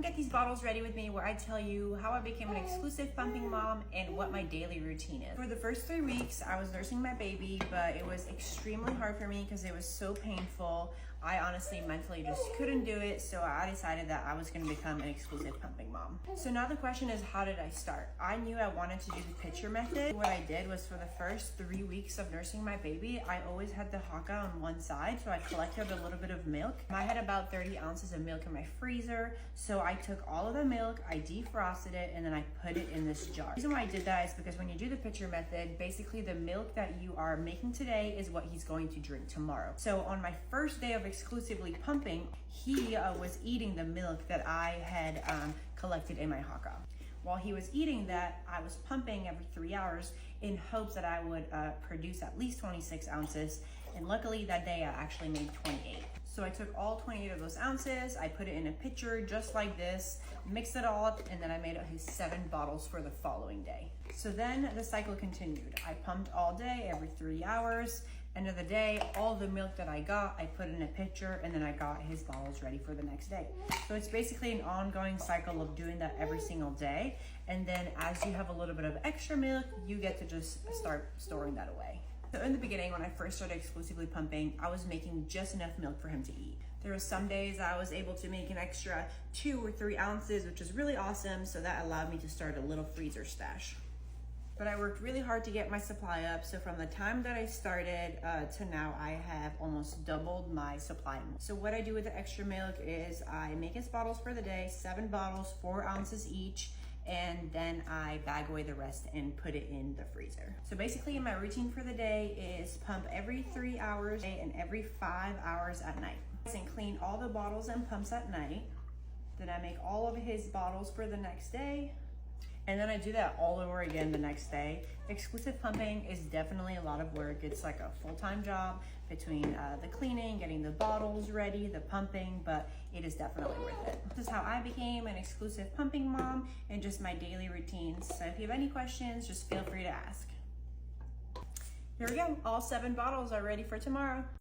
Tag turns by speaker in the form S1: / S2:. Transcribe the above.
S1: Come get these bottles ready with me where I tell you how I became an exclusive pumping mom and what my daily routine is. For the first 3 weeks, I was nursing my baby, but it was extremely hard for me because it was so painful. I honestly mentally just couldn't do it, so I decided that I was gonna become an exclusive pumping mom. So now the question is, how did I start? I knew I wanted to do the pitcher method. What I did was for the first 3 weeks of nursing my baby, I always had the haka on one side, so I collected a little bit of milk. I had about 30 ounces of milk in my freezer, so I took all of the milk, I defrosted it, and then I put it in this jar. The reason why I did that is because when you do the pitcher method, basically the milk that you are making today is what he's going to drink tomorrow. So on my first day of exclusively pumping, he was eating the milk that I had collected in my haka. While he was eating that, I was pumping every 3 hours in hopes that I would produce at least 26 ounces. And luckily that day I actually made 28. So I took all 28 of those ounces, I put it in a pitcher just like this, mixed it all up, and then I made his 7 bottles for the following day. So then the cycle continued. I pumped all day, every 3 hours. End of the day, all the milk that I got, I put in a pitcher, and then I got his bottles ready for the next day. So it's basically an ongoing cycle of doing that every single day. And then as you have a little bit of extra milk, you get to just start storing that away. So in the beginning, when I first started exclusively pumping, I was making just enough milk for him to eat. There were some days I was able to make an extra 2 or 3 ounces, which is really awesome. So that allowed me to start a little freezer stash. But I worked really hard to get my supply up. So from the time that I started to now, I have almost doubled my supply. So what I do with the extra milk is I make his bottles for the day, 7 bottles, 4 ounces each. And then I bag away the rest and put it in the freezer. So basically my routine for the day is pump every 3 hours and every 5 hours at night. And clean all the bottles and pumps at night. Then I make all of his bottles for the next day. And then I do that all over again the next day. Exclusive pumping is definitely a lot of work. It's like a full-time job between the cleaning, getting the bottles ready, the pumping, but it is definitely worth it. This is how I became an exclusive pumping mom and just my daily routines. So if you have any questions, just feel free to ask. Here we go, all 7 bottles are ready for tomorrow.